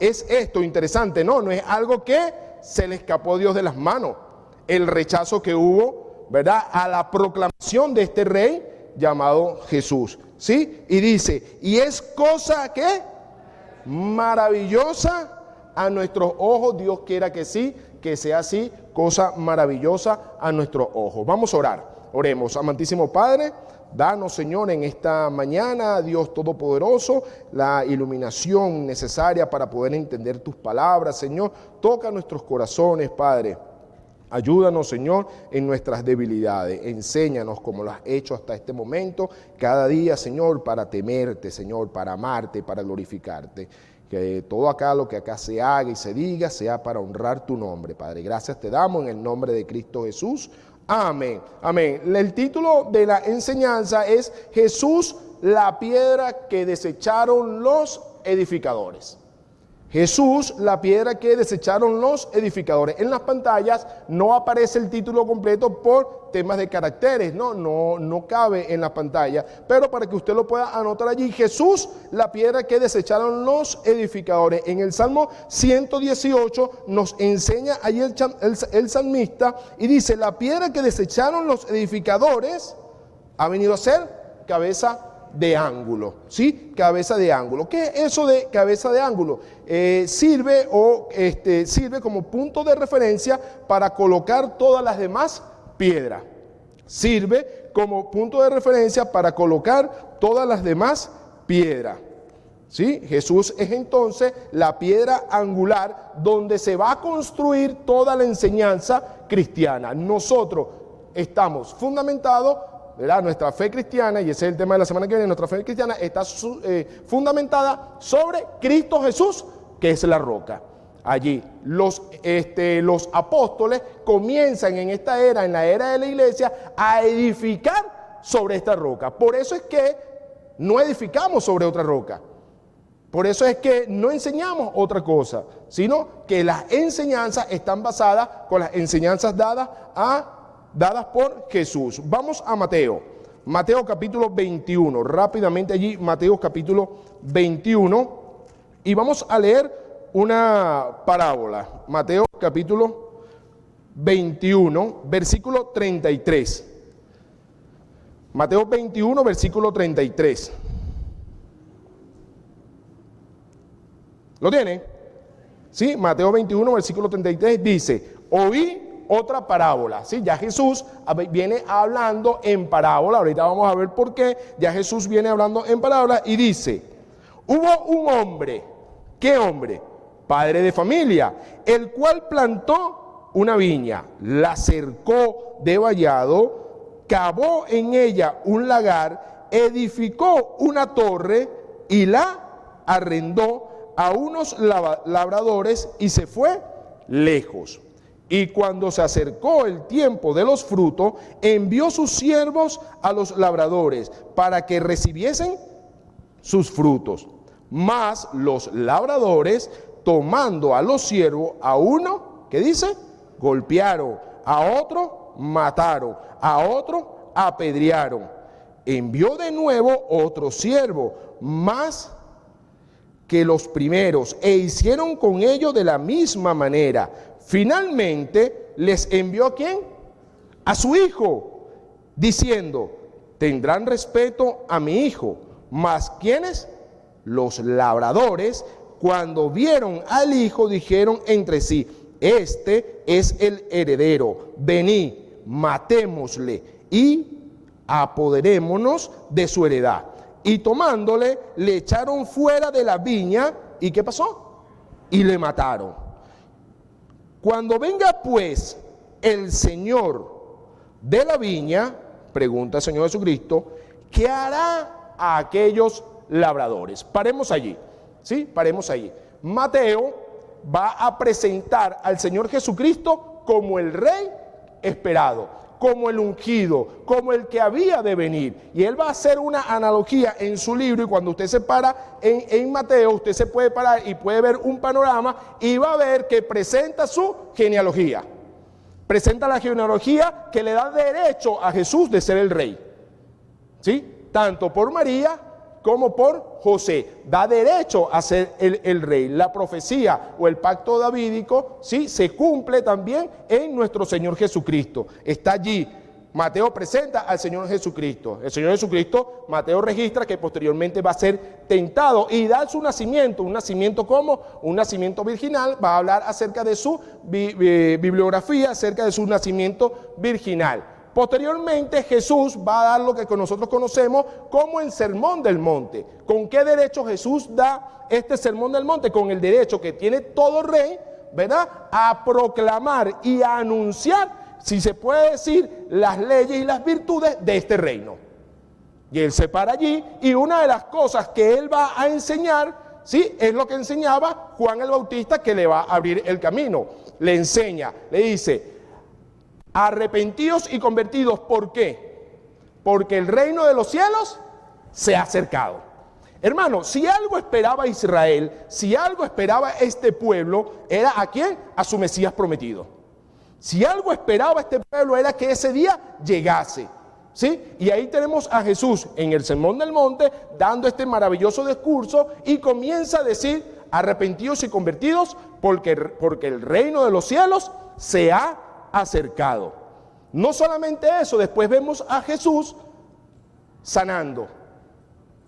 Es esto interesante, no es algo que se le escapó a Dios de las manos. El rechazo que hubo, ¿verdad?, a la proclamación de este rey llamado Jesús, ¿sí? Y dice, y es cosa que maravillosa a nuestros ojos. Dios quiera que sí, que sea así, cosa maravillosa a nuestros ojos. Vamos a orar, oremos. Amantísimo Padre, danos, Señor, en esta mañana, Dios Todopoderoso, la iluminación necesaria para poder entender tus palabras, Señor. Toca nuestros corazones, Padre. Ayúdanos, Señor, en nuestras debilidades. Enséñanos como lo has hecho hasta este momento, cada día, Señor, para temerte, Señor, para amarte, para glorificarte. Que todo acá, lo que acá se haga y se diga, sea para honrar tu nombre, Padre. Gracias te damos en el nombre de Cristo Jesús. Amén, amén. El título de la enseñanza es Jesús, la piedra que desecharon los edificadores. Jesús, la piedra que desecharon los edificadores. En las pantallas no aparece el título completo por temas de caracteres, no cabe en la pantalla, pero para que usted lo pueda anotar allí, Jesús, la piedra que desecharon los edificadores. En el Salmo 118 nos enseña allí el salmista y dice, la piedra que desecharon los edificadores ha venido a ser cabeza de ángulo, ¿sí? Cabeza de ángulo. ¿Qué es eso de cabeza de ángulo? Sirve como punto de referencia para colocar todas las demás piedras. Sirve como punto de referencia para colocar todas las demás piedras. ¿Sí? Jesús es entonces la piedra angular donde se va a construir toda la enseñanza cristiana. Nosotros estamos fundamentados, ¿verdad? Nuestra fe cristiana, y ese es el tema de la semana que viene, nuestra fe cristiana está fundamentada sobre Cristo Jesús, que es la roca. Allí los apóstoles comienzan en esta era, en la era de la iglesia, a edificar sobre esta roca. Por eso es que no edificamos sobre otra roca. Por eso es que no enseñamos otra cosa, sino que las enseñanzas están basadas con las enseñanzas dadas por Jesús. Vamos a Mateo capítulo 21, rápidamente allí, Mateo capítulo 21, y vamos a leer una parábola. Mateo capítulo 21, versículo 33. Mateo 21, versículo 33. ¿Lo tiene? Sí, Mateo 21, versículo 33 dice, oí otra parábola, ¿sí? Ya Jesús viene hablando en parábola, ahorita vamos a ver por qué, ya Jesús viene hablando en parábola y dice, hubo un hombre, ¿qué hombre? Padre de familia, el cual plantó una viña, la cercó de vallado, cavó en ella un lagar, edificó una torre y la arrendó a unos labradores y se fue lejos. Y cuando se acercó el tiempo de los frutos, envió sus siervos a los labradores para que recibiesen sus frutos. Mas los labradores, tomando a los siervos, a uno, ¿qué dice? Golpearon, a otro mataron, a otro apedrearon. Envió de nuevo otro siervo, más que los primeros, e hicieron con ellos de la misma manera. Finalmente les envió ¿a quién? A su hijo, diciendo, tendrán respeto a mi hijo. Mas ¿quiénes? Los labradores, cuando vieron al hijo, dijeron entre sí, este es el heredero, venid, matémosle y apoderémonos de su heredad. Y tomándole, le echaron fuera de la viña. ¿Y qué pasó? Y le mataron. Cuando venga pues el Señor de la viña, pregunta el Señor Jesucristo, ¿qué hará a aquellos labradores? Paremos allí, ¿sí? Paremos allí. Mateo va a presentar al Señor Jesucristo como el Rey esperado, como el ungido, como el que había de venir. Y él va a hacer una analogía en su libro, y cuando usted se para en Mateo, usted se puede parar y puede ver un panorama y va a ver que presenta su genealogía. Presenta la genealogía que le da derecho a Jesús de ser el rey. ¿Sí? Tanto por María como por José. Da derecho a ser el rey. La profecía o el pacto davídico, ¿sí?, se cumple también en nuestro Señor Jesucristo. Está allí. Mateo presenta al Señor Jesucristo. El Señor Jesucristo, Mateo registra que posteriormente va a ser tentado y da su nacimiento. Un nacimiento como un nacimiento virginal. Va a hablar acerca de su bibliografía, acerca de su nacimiento virginal. Posteriormente Jesús va a dar lo que nosotros conocemos como el Sermón del Monte. ¿Con qué derecho Jesús da este Sermón del Monte? Con el derecho que tiene todo rey, ¿verdad?, a proclamar y a anunciar, si se puede decir, las leyes y las virtudes de este reino. Y él se para allí y una de las cosas que él va a enseñar, ¿sí?, es lo que enseñaba Juan el Bautista, que le va a abrir el camino. Le enseña, le dice: arrepentidos y convertidos. ¿Por qué? Porque el reino de los cielos se ha acercado. Hermano, si algo esperaba Israel, si algo esperaba este pueblo, ¿era a quién? A su Mesías prometido. Si algo esperaba este pueblo era que ese día llegase, ¿sí? Y ahí tenemos a Jesús en el Sermón del Monte dando este maravilloso discurso y comienza a decir: arrepentidos y convertidos porque el reino de los cielos se ha acercado. No solamente eso, después vemos a Jesús sanando,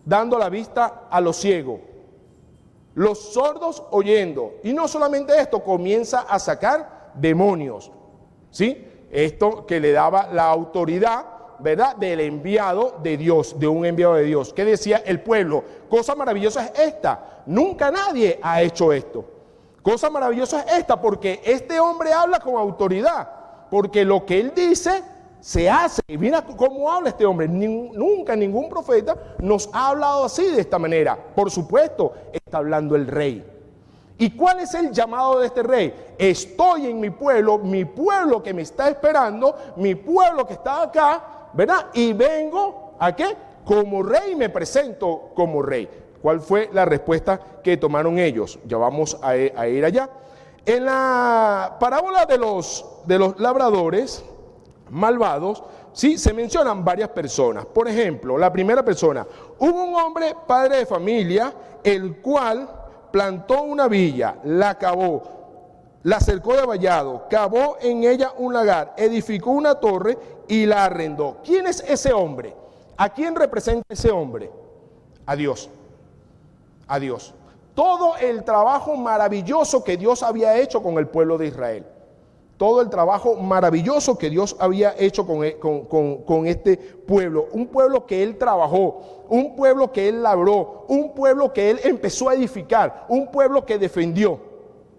dando la vista a los ciegos, los sordos oyendo, y no solamente esto, comienza a sacar demonios, ¿sí? Esto que le daba la autoridad, ¿verdad?, del enviado de Dios, de un enviado de Dios. ¿Qué decía el pueblo? Cosa maravillosa es esta, nunca nadie ha hecho esto. Cosa maravillosa es esta, porque este hombre habla con autoridad, porque lo que él dice se hace. Y mira cómo habla este hombre. Nunca ningún profeta nos ha hablado así, de esta manera. Por supuesto, está hablando el rey. ¿Y cuál es el llamado de este rey? Estoy en mi pueblo que me está esperando, mi pueblo que está acá, ¿verdad? Y vengo, ¿a qué? Como rey, me presento como rey. ¿Cuál fue la respuesta que tomaron ellos? Ya vamos a ir allá. En la parábola de los labradores malvados, sí, se mencionan varias personas. Por ejemplo, la primera persona: hubo un hombre padre de familia, el cual plantó una viña, la cavó, la cercó de vallado, cavó en ella un lagar, edificó una torre y la arrendó. ¿Quién es ese hombre? ¿A quién representa ese hombre? A Dios. A Dios. Todo el trabajo maravilloso que Dios había hecho con el pueblo de Israel. Todo el trabajo maravilloso que Dios había hecho con este pueblo. Un pueblo que Él trabajó, un pueblo que Él labró, un pueblo que Él empezó a edificar, un pueblo que defendió.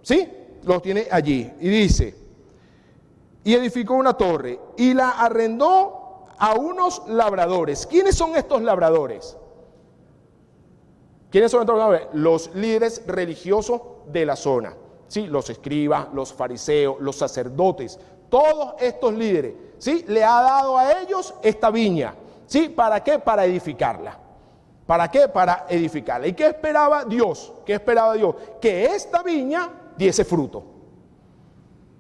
¿Sí? Los tiene allí. Y dice: y edificó una torre y la arrendó a unos labradores. ¿Quiénes son estos labradores? ¿Quiénes son estos labradores? Los líderes religiosos de la zona. Sí, los escribas, los fariseos, los sacerdotes, todos estos líderes, ¿sí?, le ha dado a ellos esta viña. ¿Sí? ¿Para qué? Para edificarla. ¿Para qué? Para edificarla. ¿Y qué esperaba Dios? ¿Qué esperaba Dios? Que esta viña diese fruto.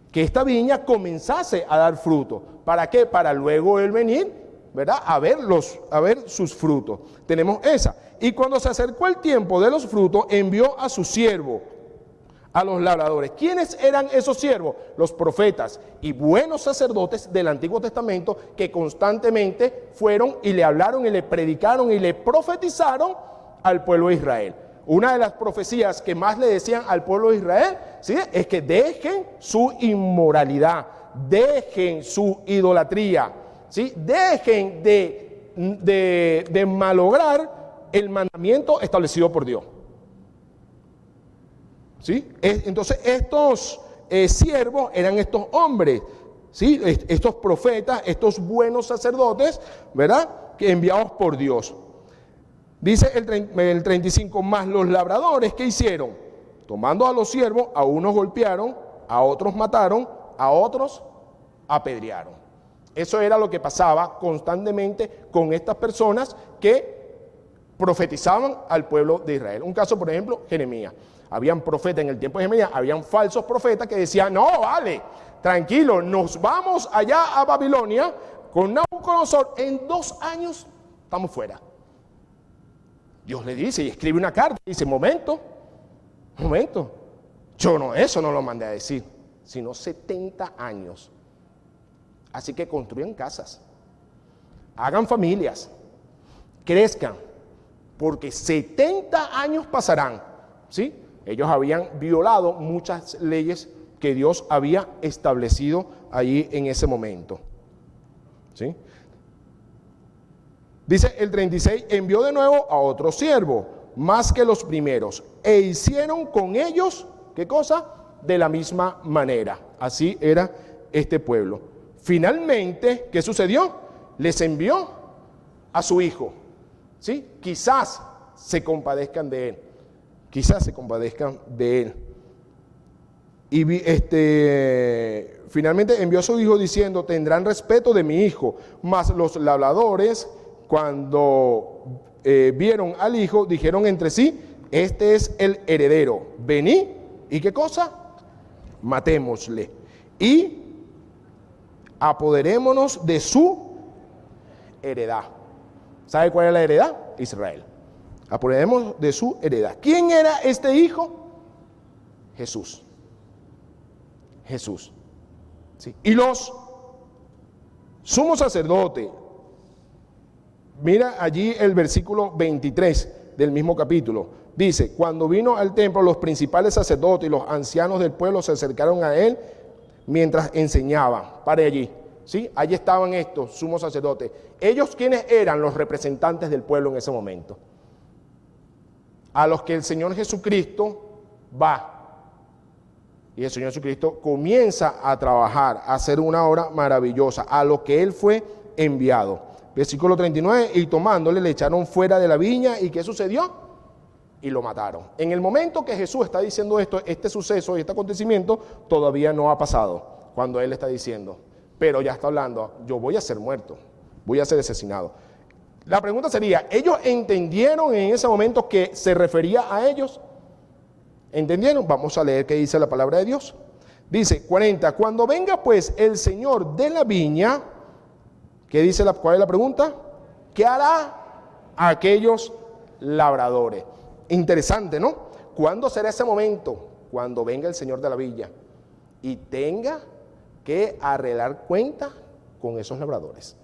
Que esta viña comenzase a dar fruto. ¿Para qué? Para luego Él venir, ¿verdad?, a ver sus frutos. Tenemos esa. Y cuando se acercó el tiempo de los frutos, envió a su siervo a los labradores. ¿Quiénes eran esos siervos? Los profetas y buenos sacerdotes del Antiguo Testamento, que constantemente fueron y le hablaron y le predicaron y le profetizaron al pueblo de Israel. Una de las profecías que más le decían al pueblo de Israel, ¿sí?, es que dejen su inmoralidad, dejen su idolatría, ¿sí?, dejen de malograr el mandamiento establecido por Dios. ¿Sí? Entonces estos siervos eran estos hombres, ¿sí?, estos profetas, estos buenos sacerdotes, ¿verdad?, que enviados por Dios. Dice el 35, más los labradores, ¿qué hicieron? Tomando a los siervos, a unos golpearon, a otros mataron, a otros apedrearon. Eso era lo que pasaba constantemente con estas personas que profetizaban al pueblo de Israel. Un caso, por ejemplo, Jeremías. Habían profetas en el tiempo de Jeremías, habían falsos profetas que decían: no, vale, tranquilo, nos vamos allá a Babilonia con Nabucodonosor, en 2 años estamos fuera. Dios le dice y escribe una carta y dice, momento, eso no lo mandé a decir, sino 70 años. Así que construyan casas, hagan familias, crezcan, porque 70 años pasarán, ¿sí? Ellos habían violado muchas leyes que Dios había establecido allí en ese momento, ¿sí? Dice el 36, envió de nuevo a otro siervo, más que los primeros, e hicieron con ellos, ¿qué cosa? De la misma manera. Así era este pueblo. Finalmente, ¿qué sucedió? Les envió a su hijo, ¿sí? Quizás se compadezcan de él. Y finalmente envió a su hijo diciendo, tendrán respeto de mi hijo. Mas los labradores, cuando vieron al hijo, dijeron entre sí, este es el heredero. Vení, ¿y qué cosa? Matémosle. Y apoderémonos de su heredad. ¿Sabe cuál es la heredad? Israel. Apoderémonos de su heredad. ¿Quién era este hijo? Jesús. ¿Sí? Y los sumos sacerdotes, mira allí el versículo 23 del mismo capítulo, dice, cuando vino al templo, los principales sacerdotes y los ancianos del pueblo se acercaron a él mientras enseñaba. Pare allí, ¿sí? Allí estaban estos sumos sacerdotes. Ellos, ¿quiénes eran? Los representantes del pueblo en ese momento, a los que el Señor Jesucristo va. Y el Señor Jesucristo comienza a trabajar, a hacer una obra maravillosa, a lo que Él fue enviado. Versículo 39, y tomándole le echaron fuera de la viña, ¿y qué sucedió? Y lo mataron. En el momento que Jesús está diciendo esto, este suceso y este acontecimiento todavía no ha pasado, cuando Él está diciendo, pero ya está hablando, yo voy a ser muerto, voy a ser asesinado. La pregunta sería, ¿ellos entendieron en ese momento que se refería a ellos? ¿Entendieron? Vamos a leer qué dice la palabra de Dios. Dice 40, cuando venga pues el Señor de la viña, ¿qué dice cuál es la pregunta? ¿Qué hará a aquellos labradores? Interesante, ¿no? ¿Cuándo será ese momento? Cuando venga el Señor de la viña y tenga que arreglar cuenta con esos labradores.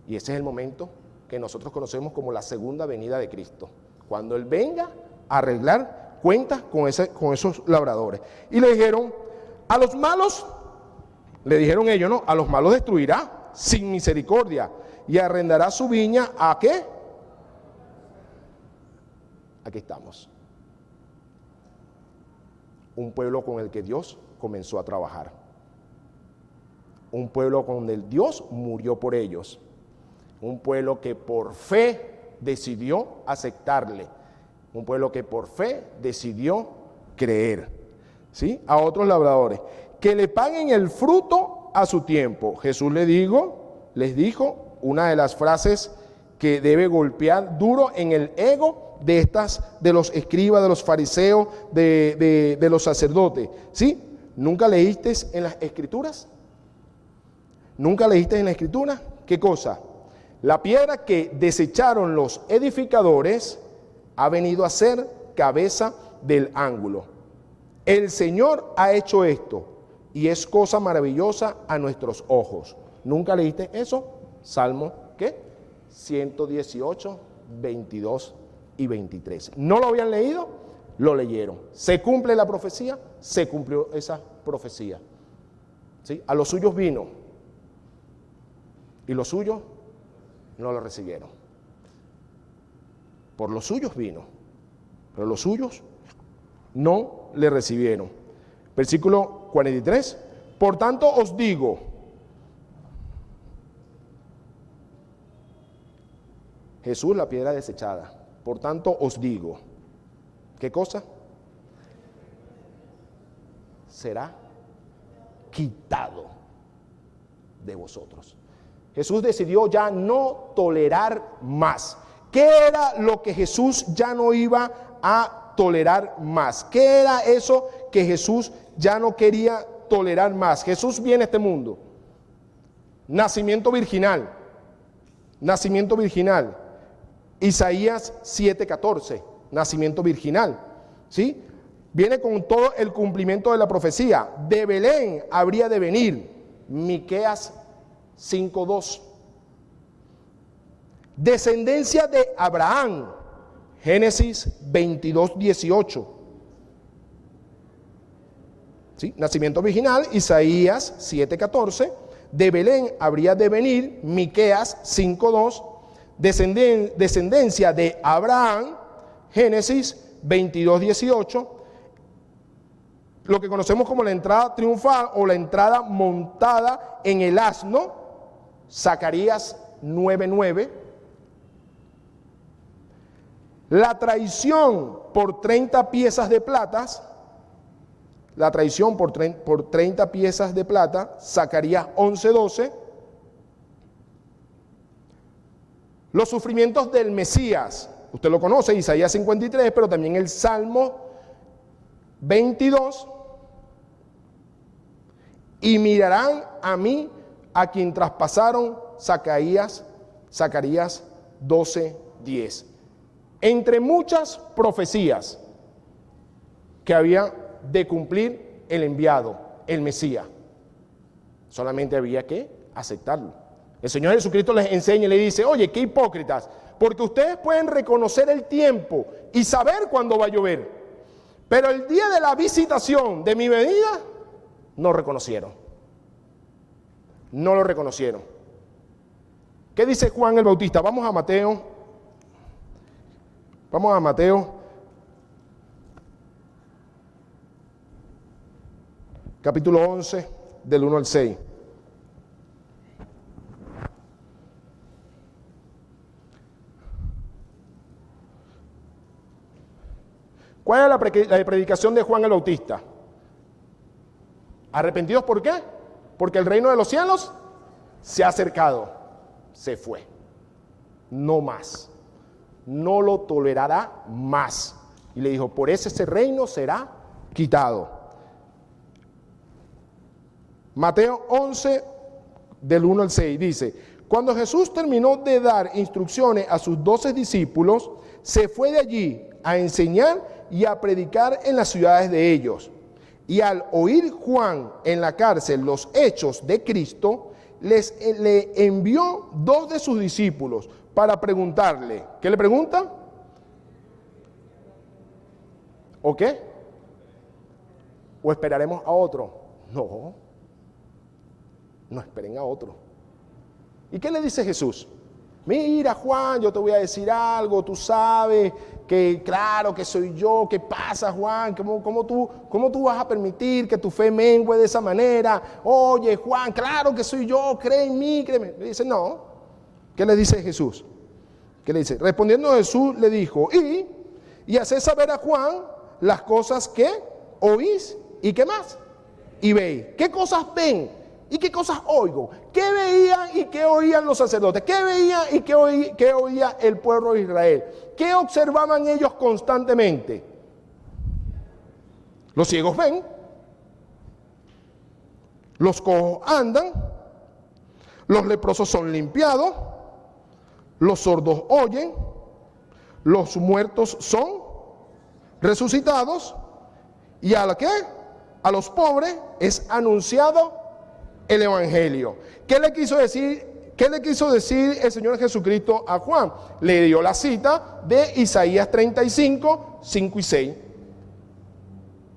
Y ese es el momento que nosotros conocemos como la segunda venida de Cristo. Cuando Él venga a arreglar cuentas con esos labradores. Y le dijeron, a los malos, le dijeron ellos, ¿no? A los malos destruirá sin misericordia y arrendará su viña ¿a qué? Aquí estamos. Un pueblo con el que Dios comenzó a trabajar. Un pueblo con el Dios murió por ellos. Un pueblo que por fe decidió aceptarle. Un pueblo que por fe decidió creer, ¿sí? A otros labradores, que le paguen el fruto a su tiempo. Jesús les dijo una de las frases que debe golpear duro en el ego de los escribas, de los fariseos, de los sacerdotes, ¿sí? ¿Nunca leíste en las Escrituras? ¿Nunca leíste en la Escritura? ¿Qué cosa? La piedra que desecharon los edificadores ha venido a ser cabeza del ángulo. El Señor ha hecho esto y es cosa maravillosa a nuestros ojos. ¿Nunca leíste eso? Salmo, ¿qué? 118, 22 y 23. ¿No lo habían leído? Lo leyeron. ¿Se cumple la profecía? Se cumplió esa profecía. ¿Sí? A los suyos vino y los suyos no lo recibieron. Por los suyos vino, pero los suyos no le recibieron. Versículo 43. Por tanto os digo, Jesús la piedra desechada. Por tanto os digo, ¿qué cosa? Será quitado de vosotros. Jesús decidió ya no tolerar más. ¿Qué era lo que Jesús ya no iba a tolerar más? ¿Qué era eso que Jesús ya no quería tolerar más? Jesús viene a este mundo. Nacimiento virginal. Isaías 7:14, nacimiento virginal, ¿sí? Viene con todo el cumplimiento de la profecía. De Belén habría de venir, Miqueas 5:2. Descendencia de Abraham, Génesis 22:18. ¿Sí? Nacimiento virginal, Isaías 7:14. De Belén habría de venir, Miqueas 5:2. Descendencia de Abraham, Génesis 22:18. Lo que conocemos como la entrada triunfal o la entrada montada en el asno, Zacarías 9:9. La traición por 30 piezas de plata, la traición por 30 piezas de plata, Zacarías 11:12. Los sufrimientos del Mesías, usted lo conoce, Isaías 53, pero también el Salmo 22. Y mirarán a mí, a quien traspasaron, Zacarías 12:10. Entre muchas profecías que había de cumplir el enviado, el Mesías, solamente había que aceptarlo. El Señor Jesucristo les enseña y le dice: oye, qué hipócritas, porque ustedes pueden reconocer el tiempo y saber cuándo va a llover, pero el día de la visitación de mi venida no reconocieron. No lo reconocieron. ¿Qué dice Juan el Bautista? Vamos a Mateo. Vamos a Mateo. Capítulo 11, del 1 al 6. ¿Cuál es la predicación de Juan el Bautista? ¿Arrepentidos por qué? Porque el reino de los cielos se ha acercado. Se fue. No más. No lo tolerará más. Y le dijo: por eso ese reino será quitado. Mateo 11, del 1 al 6, dice: cuando Jesús terminó de dar instrucciones a sus 12 discípulos, se fue de allí a enseñar y a predicar en las ciudades de ellos. Y al oír Juan en la cárcel los hechos de Cristo, le envió 2 de sus discípulos para preguntarle. ¿Qué le pregunta? ¿O qué? ¿O esperaremos a otro? No, no esperen a otro. ¿Y qué le dice Jesús? Mira, Juan, yo te voy a decir algo, tú sabes que claro que soy yo. ¿Qué pasa, Juan? ¿Cómo tú vas a permitir que tu fe mengue de esa manera? Oye, Juan, claro que soy yo, cree en mí, créeme. Le dice: no. ¿Qué le dice Jesús? ¿Qué le dice? Respondiendo Jesús le dijo: y haced saber a Juan las cosas que oís y qué más, y veis. ¿Qué cosas ven? ¿Y qué cosas oigo? ¿Qué veían y qué oían los sacerdotes? ¿Qué veían y qué oía el pueblo de Israel? ¿Qué observaban ellos constantemente? Los ciegos ven, los cojos andan, los leprosos son limpiados, los sordos oyen, los muertos son resucitados, y ¿a la qué? A los pobres es anunciado el evangelio. ¿Qué le quiso decir? ¿Qué le quiso decir el Señor Jesucristo a Juan? Le dio la cita de Isaías 35, 5 y 6,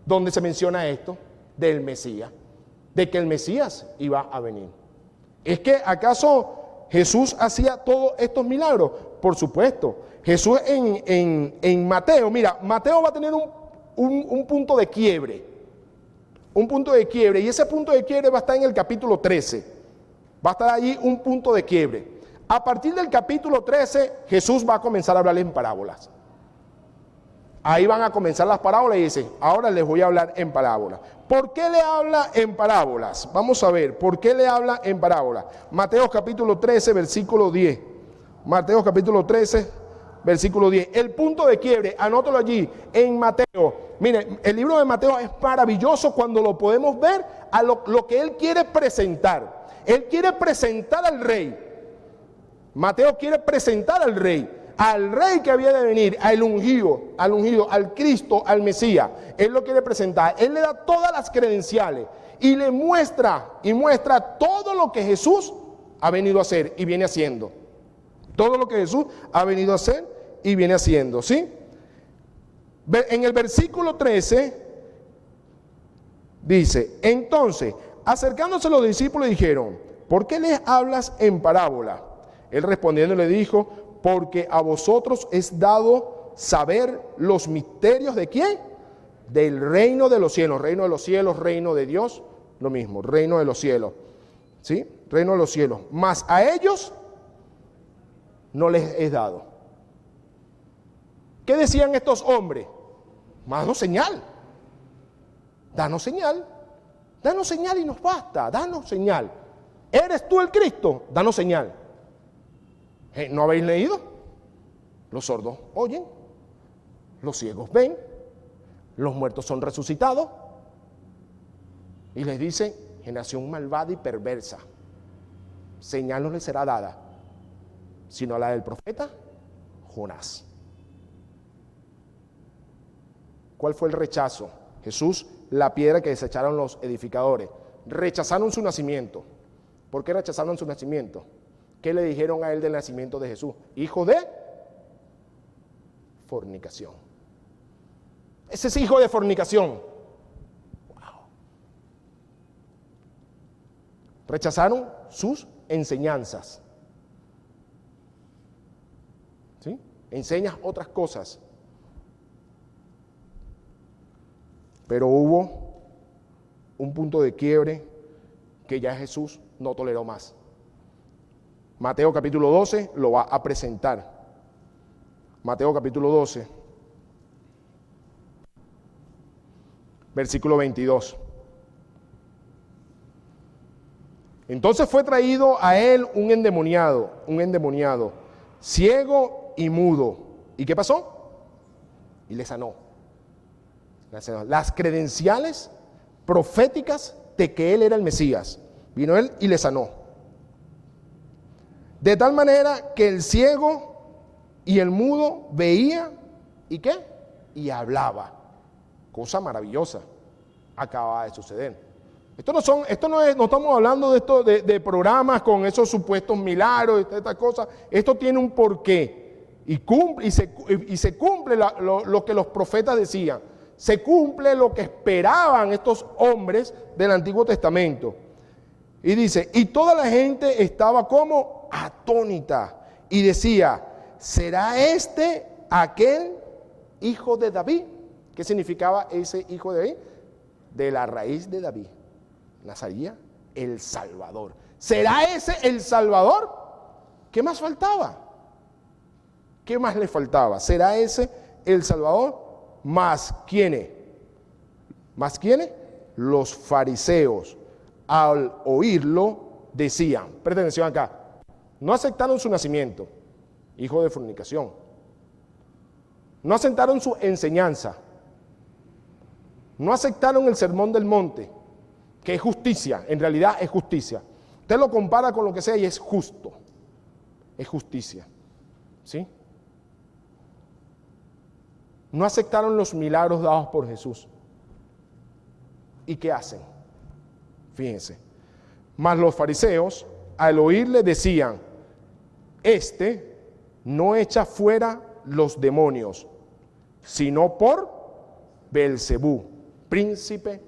donde se menciona esto del Mesías, de que el Mesías iba a venir. ¿Es que acaso Jesús hacía todos estos milagros? Por supuesto. Jesús en Mateo, mira, Mateo va a tener un punto de quiebre. Un punto de quiebre, y ese punto de quiebre va a estar en el capítulo 13. Va a estar allí un punto de quiebre. A partir del capítulo 13, Jesús va a comenzar a hablarles en parábolas. Ahí van a comenzar las parábolas y dice: ahora les voy a hablar en parábolas. ¿Por qué le habla en parábolas? Vamos a ver, ¿por qué le habla en parábolas? Mateo capítulo 13, versículo 10. Mateo capítulo 13, versículo 10. El punto de quiebre, anótalo allí, en Mateo. Miren, el libro de Mateo es maravilloso cuando lo podemos ver a lo que él quiere presentar. Él quiere presentar al rey. Mateo quiere presentar al rey. al rey que había de venir, al ungido, al Cristo, al Mesías. Él lo quiere presentar. Él le da todas las credenciales y le muestra todo lo que Jesús ha venido a hacer y viene haciendo. Todo lo que Jesús ha venido a hacer y viene haciendo, ¿sí? En el versículo 13 dice: entonces, acercándose los discípulos dijeron: ¿por qué les hablas en parábola? Él respondiendo le dijo: porque a vosotros es dado saber los misterios ¿de quién? Del reino de los cielos. Reino de los cielos, reino de Dios, lo mismo, reino de los cielos, ¿sí? Reino de los cielos. Mas a ellos no les es dado. ¿Qué decían estos hombres? Danos señal. Danos señal. Danos señal y nos basta. Danos señal. ¿Eres tú el Cristo? Danos señal. ¿No habéis leído? Los sordos oyen, los ciegos ven, los muertos son resucitados. Y les dice: generación malvada y perversa, señal no les será dada, sino la del profeta Jonás. ¿Cuál fue el rechazo? Jesús, la piedra que desecharon los edificadores. Rechazaron su nacimiento. ¿Por qué rechazaron su nacimiento? ¿Qué le dijeron a él del nacimiento de Jesús? Hijo de fornicación. Ese es hijo de fornicación. Wow. Rechazaron sus enseñanzas. ¿Sí? Enseñas otras cosas. Pero hubo un punto de quiebre que ya Jesús no toleró más. Mateo capítulo 12 lo va a presentar. Mateo capítulo 12, versículo 22. Entonces fue traído a él un endemoniado, ciego y mudo. ¿Y qué pasó? Y le sanó. Las credenciales proféticas de que él era el Mesías. Vino él y le sanó. De tal manera que el ciego y el mudo veía, ¿y qué? Y hablaba. Cosa maravillosa acaba de suceder. No estamos hablando de programas con esos supuestos milagros, estas cosas. Esto tiene un porqué y se cumple lo que los profetas decían. Se cumple lo que esperaban estos hombres del Antiguo Testamento. Y dice: y toda la gente estaba como atónita y decía: ¿será este aquel hijo de David? ¿Qué significaba ese hijo de David? De la raíz de David. Nazaría el Salvador. ¿Será ese el Salvador? ¿Qué más faltaba? ¿Qué más le faltaba? ¿Será ese el Salvador? ¿Más quiénes? ¿Más quiénes? Los fariseos, al oírlo, decían, presten atención acá, no aceptaron su nacimiento, hijo de fornicación. No aceptaron su enseñanza. No aceptaron el sermón del monte, que es justicia, en realidad es justicia. Usted lo compara con lo que sea y es justo. Es justicia. ¿Sí? No aceptaron los milagros dados por Jesús. ¿Y qué hacen? Fíjense. Mas los fariseos, al oírle, decían: este no echa fuera los demonios, sino por Beelzebú, príncipe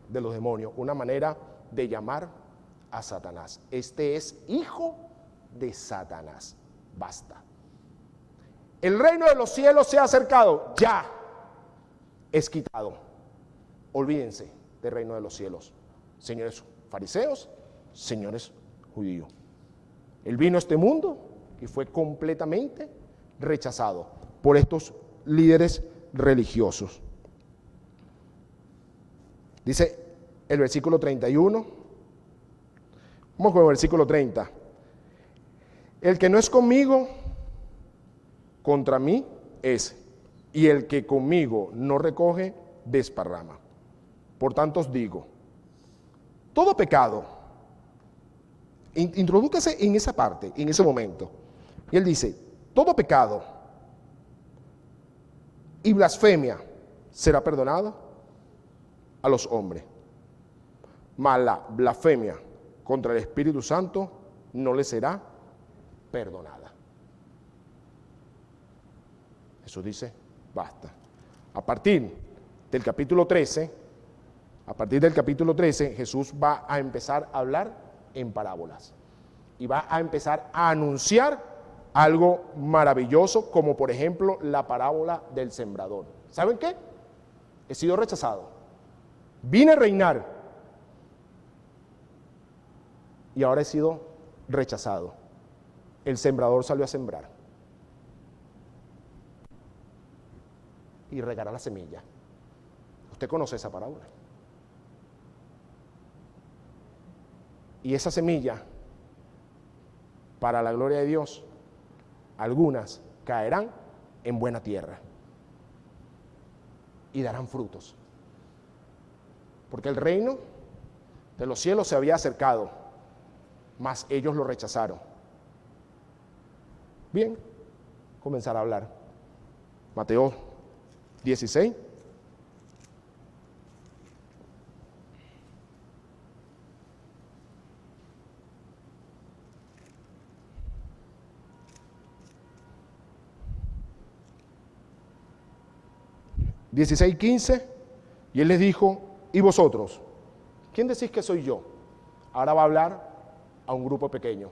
de los demonios. Una manera de llamar a Satanás. Este es hijo de Satanás. Basta. El reino de los cielos se ha acercado. Ya es quitado. Olvídense del reino de los cielos. Señores fariseos, señores judíos. Él vino a este mundo y fue completamente rechazado por estos líderes religiosos. Dice el versículo 31. Vamos con el versículo 30. El que no es conmigo, contra mí es, y el que conmigo no recoge, desparrama. Por tanto os digo, todo pecado, introdúcase en esa parte, en ese momento. Y él dice, todo pecado y blasfemia será perdonado a los hombres, mas la blasfemia contra el Espíritu Santo no le será perdonada. Jesús dice, basta. A partir del capítulo 13, Jesús va a empezar a hablar en parábolas y va a empezar a anunciar algo maravilloso, como por ejemplo la parábola del sembrador. ¿Saben qué? He sido rechazado. Vine a reinar y ahora he sido rechazado. El sembrador salió a sembrar y regará la semilla. Usted conoce esa parábola. Y esa semilla, para la gloria de Dios, algunas caerán en buena tierra y darán frutos. Porque el reino de los cielos se había acercado, mas ellos lo rechazaron. Bien, comenzar a hablar. Mateo 16. Dieciséis, 15, y él les dijo, ¿y vosotros? ¿Quién decís que soy yo? Ahora va a hablar a un grupo pequeño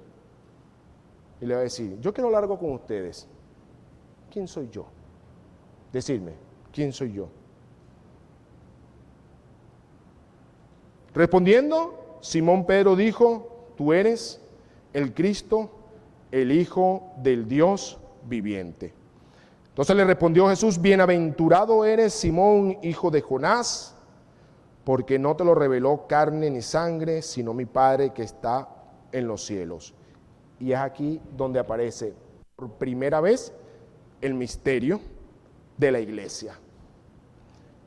y le va a decir, yo quiero hablar con ustedes. ¿Quién soy yo? Decidme, ¿quién soy yo? Respondiendo, Simón Pedro dijo, tú eres el Cristo, el Hijo del Dios viviente. Entonces le respondió Jesús, bienaventurado eres Simón, hijo de Jonás, porque no te lo reveló carne ni sangre, sino mi Padre que está en los cielos. Y es aquí donde aparece por primera vez el misterio de la iglesia.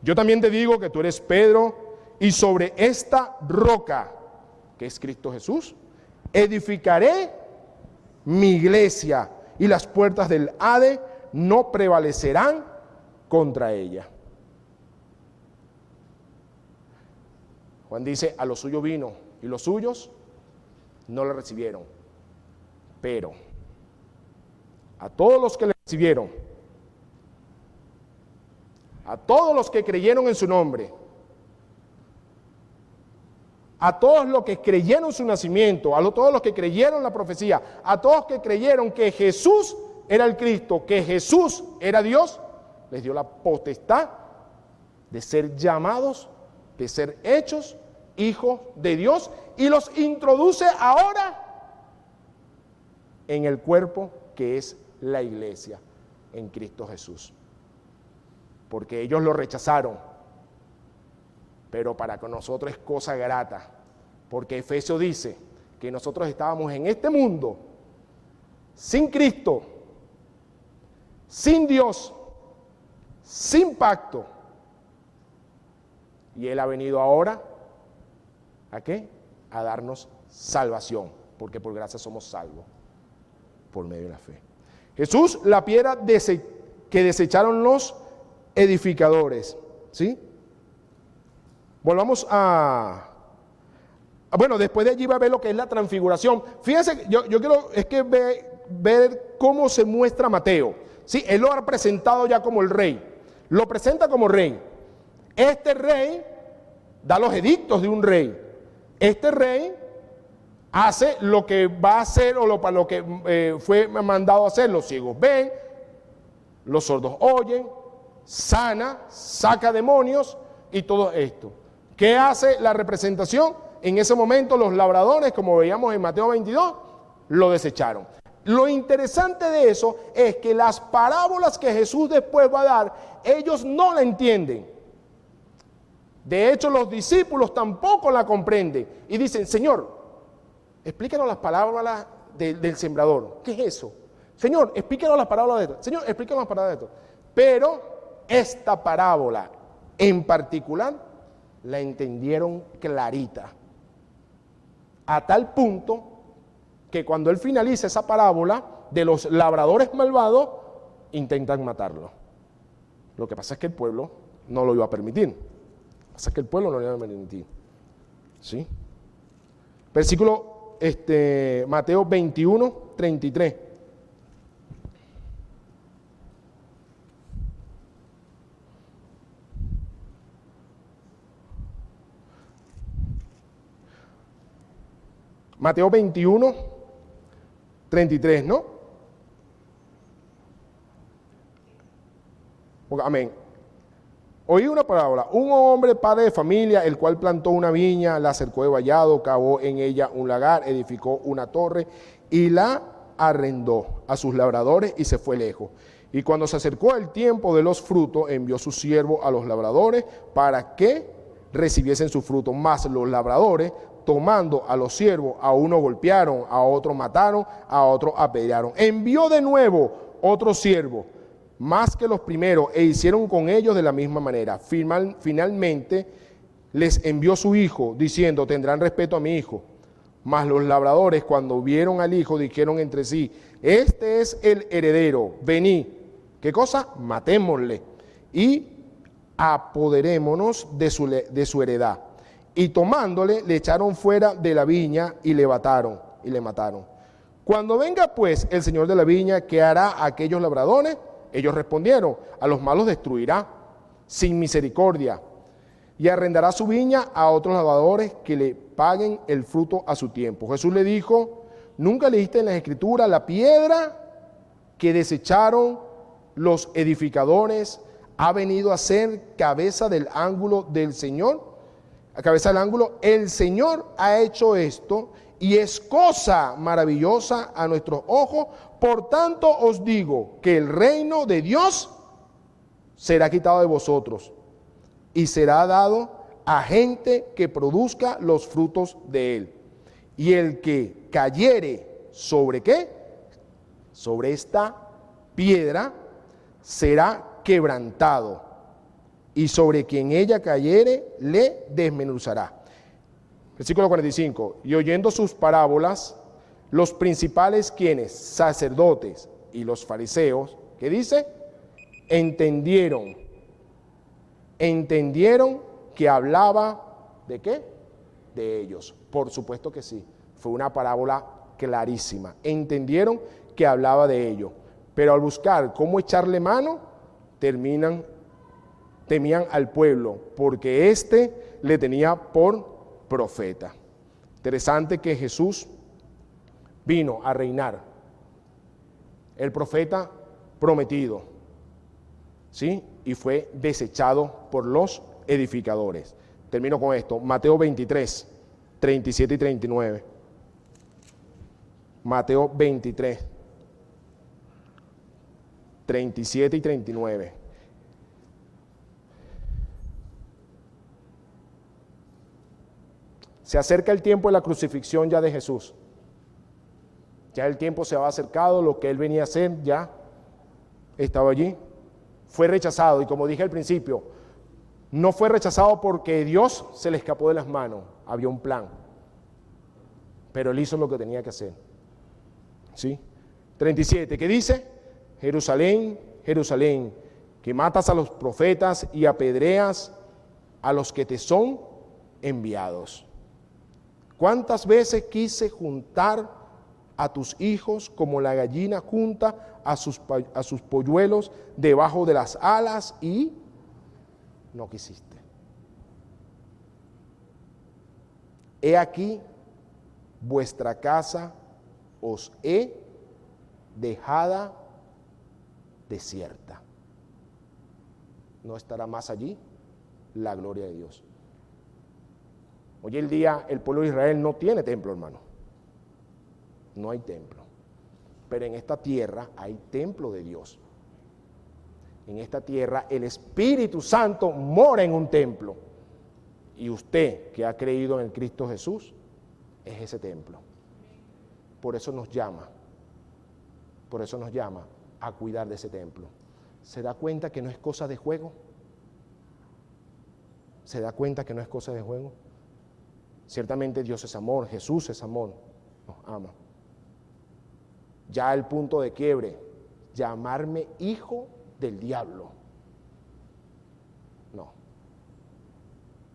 Yo también te digo que tú eres Pedro, y sobre esta roca, que es Cristo Jesús, edificaré mi iglesia, y las puertas del Hades no prevalecerán contra ella. Juan dice, a los suyos vino y los suyos no le recibieron. Pero a todos los que le recibieron, a todos los que creyeron en su nombre, a todos los que creyeron su nacimiento, todos los que creyeron la profecía, a todos que creyeron que Jesús era el Cristo, que Jesús era Dios, les dio la potestad de ser llamados, de ser hechos hijos de Dios, y los introduce ahora en el cuerpo que es la iglesia, en Cristo Jesús. Porque ellos lo rechazaron, pero para que nosotros es cosa grata, porque Efesios dice que nosotros estábamos en este mundo sin Cristo, sin Dios, sin pacto, y Él ha venido ahora, ¿a qué? A darnos salvación, porque por gracia somos salvos, por medio de la fe. Jesús, la piedra que desecharon los edificadores, ¿sí? Volvamos bueno, después de allí va a ver lo que es la transfiguración. Fíjense, yo quiero ver cómo se muestra Mateo. Sí, él lo ha presentado ya como el rey. Lo presenta como rey. Este rey da los edictos de un rey. Este rey hace lo que va a hacer o para lo que fue mandado a hacer. Los ciegos ven, los sordos oyen, sana, saca demonios y todo esto. ¿Qué hace la representación? En ese momento los labradores, como veíamos en Mateo 22, lo desecharon. Lo interesante de eso es que las parábolas que Jesús después va a dar, ellos no la entienden. De hecho, los discípulos tampoco la comprenden. Y dicen, Señor, explícanos las parábolas del sembrador. ¿Qué es eso? Señor, explícanos las parábolas de esto. Señor, explícanos las parábolas de esto. Pero esta parábola en particular la entendieron clarita. A tal punto que cuando él finaliza esa parábola, de los labradores malvados, intentan matarlo. Lo que pasa es que el pueblo no lo iba a permitir. Lo que pasa es que el pueblo no lo iba a permitir. ¿Sí? Versículo Mateo 21, 33. Mateo 21, 33, ¿no? Amén. Oí una parábola. Un hombre, padre de familia, el cual plantó una viña, la cercó de vallado, cavó en ella un lagar, edificó una torre y la arrendó a sus labradores y se fue lejos. Y cuando se acercó el tiempo de los frutos, envió su siervo a los labradores para que recibiesen su fruto. Mas los labradores, tomando a los siervos, a uno golpearon, a otro mataron, a otro apedrearon. Envió de nuevo otro siervo, más que los primeros, e hicieron con ellos de la misma manera. Finalmente les envió su hijo, diciendo: tendrán respeto a mi hijo. Mas los labradores, cuando vieron al hijo, dijeron entre sí: este es el heredero, venid. ¿Qué cosa? Matémosle y apoderémonos de su heredad. Y tomándole, le echaron fuera de la viña y le mataron. Cuando venga pues el señor de la viña, ¿qué hará a aquellos labradores? Ellos respondieron: a los malos destruirá sin misericordia, y arrendará su viña a otros labradores que le paguen el fruto a su tiempo. Jesús le dijo: ¿nunca leíste en las Escrituras la piedra que desecharon los edificadores ha venido a ser cabeza del ángulo del Señor? A cabeza del ángulo, el Señor ha hecho esto y es cosa maravillosa a nuestros ojos. Por tanto os digo que el reino de Dios será quitado de vosotros y será dado a gente que produzca los frutos de él. Y el que cayere sobre ¿qué? Sobre esta piedra será quebrantado, y sobre quien ella cayere le desmenuzará. Versículo 45. Y oyendo sus parábolas, los principales, ¿quiénes? Sacerdotes y los fariseos, ¿qué dice? Entendieron que hablaba ¿de qué? De ellos. Por supuesto que sí. Fue una parábola clarísima. Entendieron que hablaba de ellos. Pero al buscar cómo echarle mano, temían al pueblo, porque éste le tenía por profeta. Interesante que Jesús vino a reinar, el profeta prometido, ¿sí? Y fue desechado por los edificadores. Termino con esto, Mateo 23, 37 y 39. Mateo 23, 37 y 39. Se acerca el tiempo de la crucifixión ya de Jesús. Ya el tiempo se había acercado, lo que él venía a hacer ya estaba allí. Fue rechazado y, como dije al principio, no fue rechazado porque Dios se le escapó de las manos. Había un plan. Pero él hizo lo que tenía que hacer. ¿Sí? 37, ¿qué dice? Jerusalén, Jerusalén, que matas a los profetas y apedreas a los que te son enviados. ¿Cuántas veces quise juntar a tus hijos como la gallina junta a sus polluelos debajo de las alas y no quisiste? He aquí, vuestra casa os he dejada desierta. No estará más allí la gloria de Dios. Hoy el día el pueblo de Israel no tiene templo, hermano. No hay templo. Pero en esta tierra hay templo de Dios. En esta tierra el Espíritu Santo mora en un templo. Y usted que ha creído en el Cristo Jesús es ese templo. Por eso nos llama a cuidar de ese templo. ¿Se da cuenta que no es cosa de juego? ¿Se da cuenta que no es cosa de juego? Ciertamente Dios es amor, Jesús es amor, nos ama. ya el punto de quiebre, llamarme hijo del diablo. No.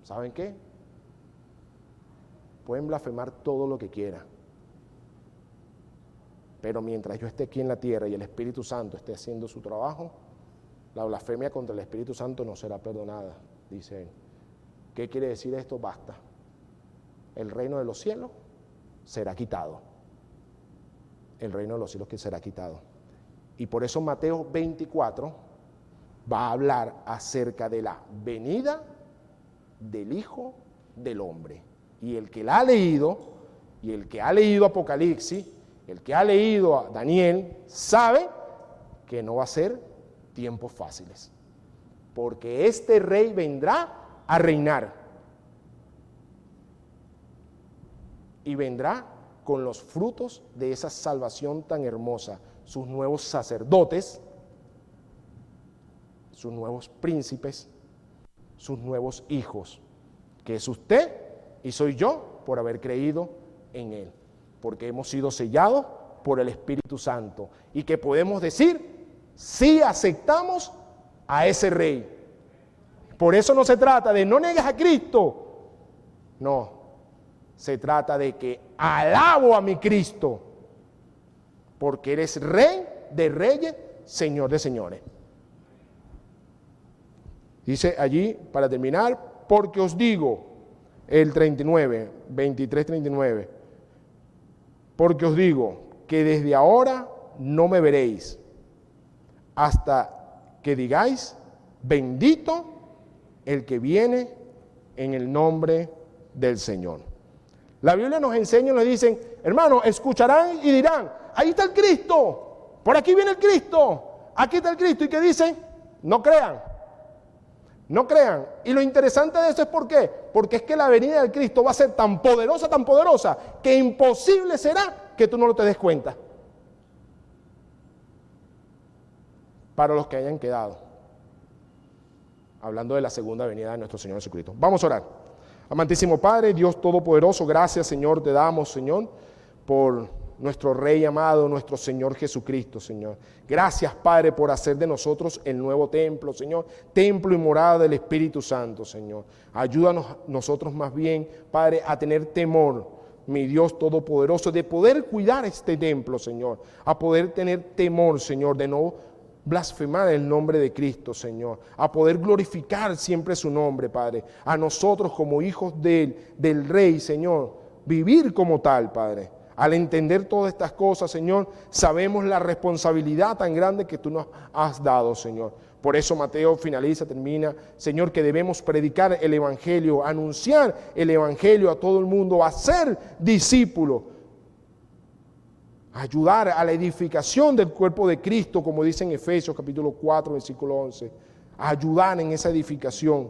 ¿Saben qué? Pueden blasfemar todo lo que quieran, pero mientras yo esté aquí en la tierra y el Espíritu Santo esté haciendo su trabajo, la blasfemia contra el Espíritu Santo no será perdonada, dice él. ¿Qué quiere decir esto? Basta. El reino de los cielos será quitado. El reino de los cielos que será quitado. Y por eso Mateo 24 va a hablar acerca de la venida del Hijo del Hombre. Y el que la ha leído, y el que ha leído Apocalipsis, el que ha leído a Daniel, sabe que no va a ser tiempos fáciles. Porque este rey vendrá a reinar. Y vendrá con los frutos de esa salvación tan hermosa, sus nuevos sacerdotes, sus nuevos príncipes, sus nuevos hijos, que es usted y soy yo por haber creído en él, porque hemos sido sellados por el Espíritu Santo y que podemos decir, sí aceptamos a ese rey. Por eso no se trata de no negues a Cristo, no. Se trata de que alabo a mi Cristo, porque eres Rey de reyes, Señor de señores. Dice allí, para terminar, porque os digo, el 39, 23, 39, porque os digo que desde ahora no me veréis, hasta que digáis, bendito el que viene en el nombre del Señor. La Biblia nos enseña y nos dicen, hermanos, escucharán y dirán, ahí está el Cristo, por aquí viene el Cristo, aquí está el Cristo. ¿Y qué dicen? No crean, no crean. Y lo interesante de eso es ¿por qué? Porque es que la venida del Cristo va a ser tan poderosa, que imposible será que tú no lo te des cuenta. Para los que hayan quedado, hablando de la segunda venida de nuestro Señor Jesucristo. Vamos a orar. Amantísimo Padre, Dios Todopoderoso, gracias Señor, te damos Señor, por nuestro Rey amado, nuestro Señor Jesucristo, Señor. Gracias Padre por hacer de nosotros el nuevo templo, Señor, templo y morada del Espíritu Santo, Señor. Ayúdanos nosotros más bien, Padre, a tener temor, mi Dios Todopoderoso, de poder cuidar este templo, Señor, a poder tener temor, Señor, de no blasfemar el nombre de Cristo, Señor, a poder glorificar siempre su nombre, Padre, a nosotros como hijos del Rey, Señor, vivir como tal, Padre. Al entender todas estas cosas, Señor, sabemos la responsabilidad tan grande que tú nos has dado, Señor. Por eso Mateo termina, Señor, que debemos predicar el Evangelio, anunciar el Evangelio a todo el mundo, hacer discípulos, ayudar a la edificación del cuerpo de Cristo, como dice en Efesios capítulo 4, versículo 11, ayudar en esa edificación.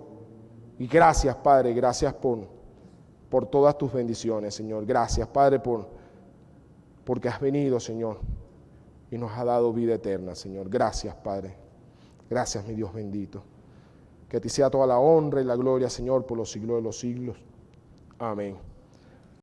Y gracias, Padre, gracias por todas tus bendiciones, Señor. Gracias, Padre, porque has venido, Señor, y nos has dado vida eterna, Señor. Gracias, Padre. Gracias, mi Dios bendito. Que a ti sea toda la honra y la gloria, Señor, por los siglos de los siglos. Amén.